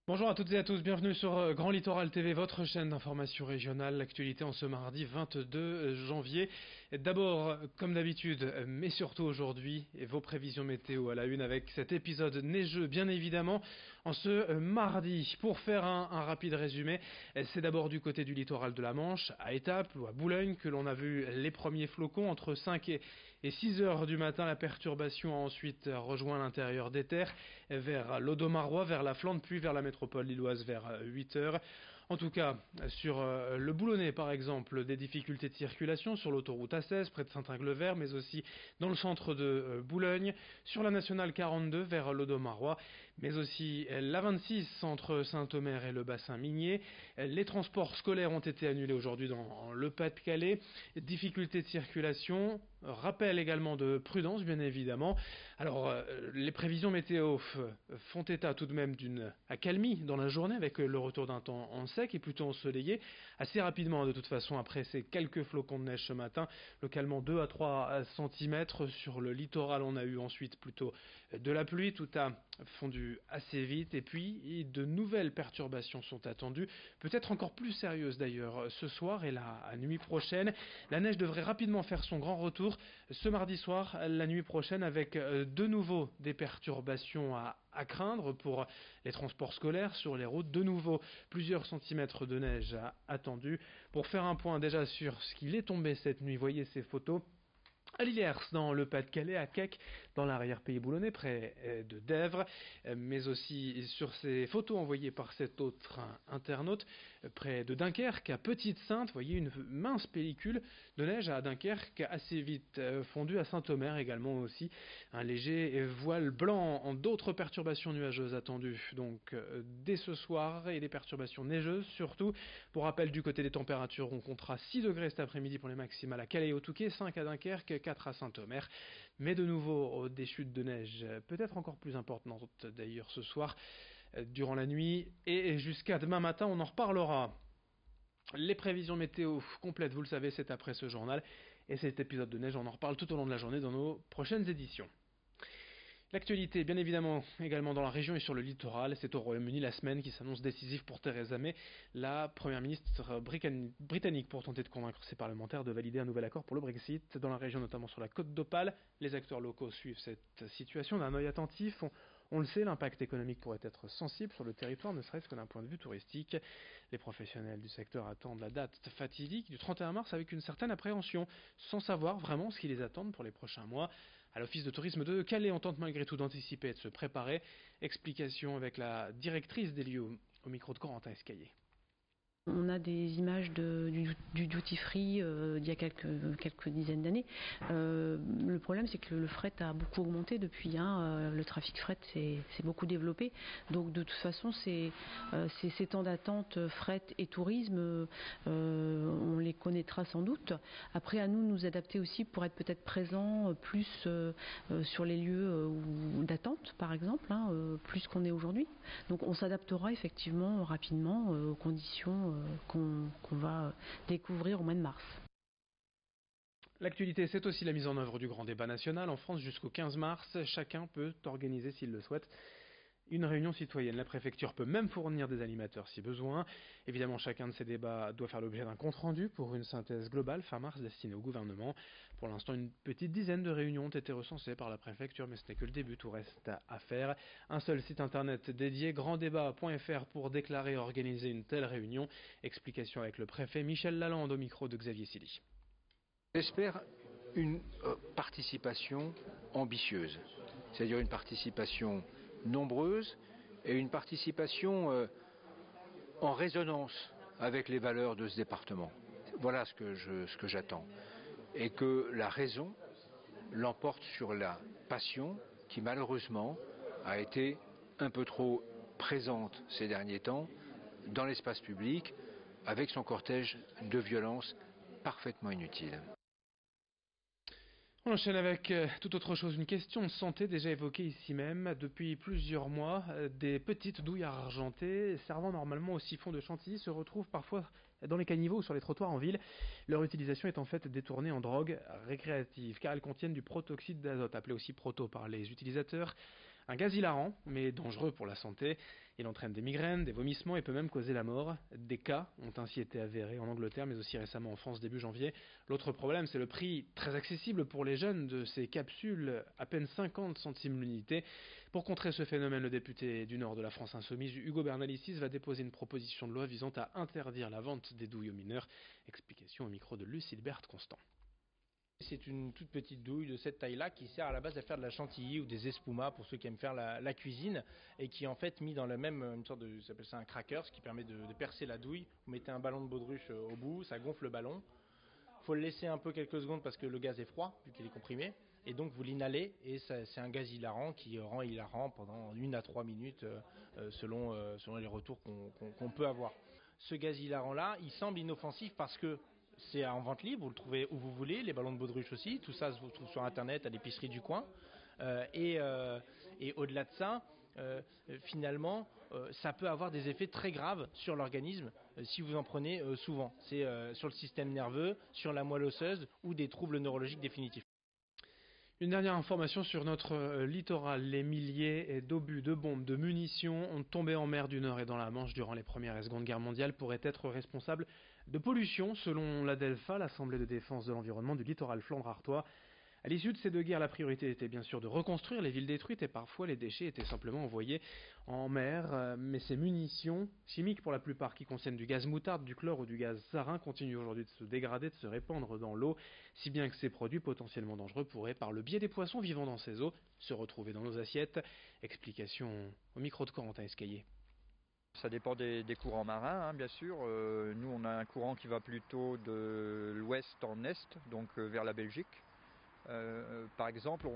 Bonjour à toutes et à tous, bienvenue sur Grand Littoral TV, votre chaîne d'information régionale. L'actualité en ce mardi 22 janvier. D'abord, comme d'habitude, mais surtout aujourd'hui, vos prévisions météo à la une avec cet épisode neigeux, bien évidemment, en ce mardi. Pour faire un rapide résumé, c'est d'abord du côté du littoral de la Manche, à Étaples ou à Boulogne, que l'on a vu les premiers flocons entre 5 et 6 heures du matin. La perturbation a ensuite rejoint l'intérieur des terres, vers l'Audomarois, vers la Flandre, puis vers la métropole lilloise vers 8 heures. En tout cas, sur le Boulonnais par exemple, des difficultés de circulation sur l'autoroute A16 près de Saint-Ingle-Vert, mais aussi dans le centre de Boulogne, sur la nationale 42 vers l'Audomarois, mais aussi la 26 entre Saint-Omer et le bassin minier. Les transports scolaires ont été annulés aujourd'hui dans le Pas-de-Calais. Difficultés de circulation, rappel également de prudence bien évidemment. Alors les prévisions météo font état tout de même d'une accalmie dans la journée avec le retour d'un temps en sec et plutôt ensoleillé. Assez rapidement de toute façon après ces quelques flocons de neige ce matin, localement 2 à 3 cm. Sur le littoral on a eu ensuite plutôt de la pluie, tout a fondu assez vite et puis de nouvelles perturbations sont attendues, peut-être encore plus sérieuses d'ailleurs ce soir et la nuit prochaine. La neige devrait rapidement faire son grand retour ce mardi soir, la nuit prochaine, avec de nouveau des perturbations à craindre pour les transports scolaires sur les routes. De nouveau, plusieurs centimètres de neige attendus. Pour faire un point déjà sur ce qu'il est tombé cette nuit, voyez ces photos. À Lillers, dans le Pas-de-Calais, à Keck, dans l'arrière-pays boulonnais, près de Dèvres, mais aussi sur ces photos envoyées par cet autre internaute, près de Dunkerque, à Petite-Sainte, vous voyez une mince pellicule de neige à Dunkerque, assez vite fondue à Saint-Omer également aussi, un léger voile blanc en d'autres perturbations nuageuses attendues, donc dès ce soir, et des perturbations neigeuses surtout. Pour rappel, du côté des températures, on comptera 6 degrés cet après-midi pour les maximales à Calais et au Touquet, 5 à Dunkerque, 4 à Saint-Omer, mais de nouveau des chutes de neige peut-être encore plus importantes d'ailleurs ce soir durant la nuit et jusqu'à demain matin, on en reparlera. Les prévisions météo complètes, vous le savez, c'est après ce journal, et cet épisode de neige, on en reparle tout au long de la journée dans nos prochaines éditions. L'actualité, bien évidemment, également dans la région et sur le littoral, c'est au Royaume-Uni la semaine qui s'annonce décisive pour Theresa May, la première ministre britannique, pour tenter de convaincre ses parlementaires de valider un nouvel accord pour le Brexit. Dans la région, notamment sur la côte d'Opale, les acteurs locaux suivent cette situation d'un œil attentif. On le sait, l'impact économique pourrait être sensible sur le territoire, ne serait-ce que d'un point de vue touristique. Les professionnels du secteur attendent la date fatidique du 31 mars avec une certaine appréhension, sans savoir vraiment ce qui les attend pour les prochains mois. À l'office de tourisme de Calais, on tente malgré tout d'anticiper et de se préparer. Explication avec la directrice des lieux au micro de Corentin Escaillé. On a des images du duty free d'il y a quelques dizaines d'années. Le problème, c'est que le fret a beaucoup augmenté depuis. Le trafic fret s'est beaucoup développé. Donc, de toute façon, ces temps d'attente fret et tourisme, on les connaîtra sans doute. Après, à nous adapter aussi pour être peut-être présents plus sur les lieux d'attente, par exemple, plus qu'on est aujourd'hui. Donc, on s'adaptera effectivement rapidement aux conditions qu'on va découvrir au mois de mars. L'actualité, c'est aussi la mise en œuvre du grand débat national. En France, jusqu'au 15 mars, chacun peut organiser, s'il le souhaite, une réunion citoyenne. La préfecture peut même fournir des animateurs si besoin. Évidemment, chacun de ces débats doit faire l'objet d'un compte-rendu pour une synthèse globale fin mars destinée au gouvernement. Pour l'instant, une petite dizaine de réunions ont été recensées par la préfecture, mais ce n'est que le début, tout reste à faire. Un seul site internet dédié, granddébat.fr, pour déclarer et organiser une telle réunion. Explication avec le préfet Michel Lalande au micro de Xavier Silly. J'espère une participation ambitieuse, c'est-à-dire une participation nombreuse et une participation en résonance avec les valeurs de ce département. Voilà ce que j'attends. Et que la raison l'emporte sur la passion qui malheureusement a été un peu trop présente ces derniers temps dans l'espace public avec son cortège de violences parfaitement inutile. On enchaîne avec toute autre chose, une question de santé déjà évoquée ici même depuis plusieurs mois. Des petites douilles argentées servant normalement au siphon de chantilly se retrouvent parfois dans les caniveaux ou sur les trottoirs en ville. Leur utilisation est en fait détournée en drogue récréative car elles contiennent du protoxyde d'azote, appelé aussi proto par les utilisateurs. Un gaz hilarant, mais dangereux pour la santé. Il entraîne des migraines, des vomissements et peut même causer la mort. Des cas ont ainsi été avérés en Angleterre, mais aussi récemment en France début janvier. L'autre problème, c'est le prix très accessible pour les jeunes de ces capsules, à peine 50 centimes l'unité. Pour contrer ce phénomène, le député du Nord de la France Insoumise, Hugo Bernalicis, va déposer une proposition de loi visant à interdire la vente des douilles aux mineurs. Explication au micro de Lucille Berthe Constant. C'est une toute petite douille de cette taille-là qui sert à la base à faire de la chantilly ou des espumas pour ceux qui aiment faire la cuisine et qui est en fait mis dans la même une sorte de, ça s'appelle ça un cracker, ce qui permet de percer la douille. Vous mettez un ballon de baudruche au bout, ça gonfle le ballon. Il faut le laisser un peu quelques secondes parce que le gaz est froid vu qu'il est comprimé et donc vous l'inhalez et c'est un gaz hilarant qui rend hilarant pendant 1 à 3 minutes selon les retours qu'on peut avoir. Ce gaz hilarant-là, il semble inoffensif parce que c'est en vente libre, vous le trouvez où vous voulez, les ballons de baudruche aussi, tout ça se trouve sur internet à l'épicerie du coin. Et au-delà de ça, finalement, ça peut avoir des effets très graves sur l'organisme si vous en prenez souvent. C'est sur le système nerveux, sur la moelle osseuse ou des troubles neurologiques définitifs. Une dernière information sur notre littoral. Les milliers d'obus, de bombes, de munitions ont tombé en mer du Nord et dans la Manche durant les Première et Seconde Guerres mondiales pourraient être responsables de pollution, selon l'ADELPHA, l'Assemblée de défense de l'environnement du littoral flandre-artois. À l'issue de ces deux guerres, la priorité était bien sûr de reconstruire les villes détruites et parfois les déchets étaient simplement envoyés en mer. Mais ces munitions, chimiques pour la plupart, qui contiennent du gaz moutarde, du chlore ou du gaz sarin, continuent aujourd'hui de se dégrader, de se répandre dans l'eau, si bien que ces produits potentiellement dangereux pourraient, par le biais des poissons vivant dans ces eaux, se retrouver dans nos assiettes. Explication au micro de Corentin Escaillé. Ça dépend des courants marins, bien sûr. Nous, on a un courant qui va plutôt de l'ouest en est, donc vers la Belgique. Par exemple,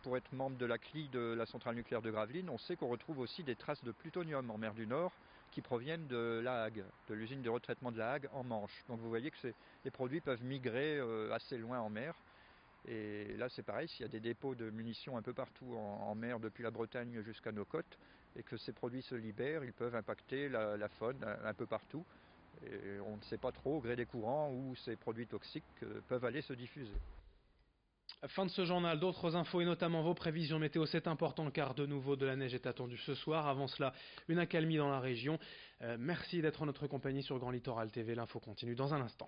pour être membre de la CLI de la centrale nucléaire de Gravelines, on sait qu'on retrouve aussi des traces de plutonium en mer du Nord qui proviennent de La Hague, de l'usine de retraitement de La Hague en Manche. Donc vous voyez que les produits peuvent migrer assez loin en mer. Et là c'est pareil, s'il y a des dépôts de munitions un peu partout en mer, depuis la Bretagne jusqu'à nos côtes, et que ces produits se libèrent, ils peuvent impacter la faune un peu partout. Et on ne sait pas trop, au gré des courants, où ces produits toxiques peuvent aller se diffuser. Fin de ce journal, d'autres infos et notamment vos prévisions météo, c'est important car de nouveau de la neige est attendue ce soir. Avant cela, une accalmie dans la région. Merci d'être en notre compagnie sur Grand Littoral TV, l'info continue dans un instant.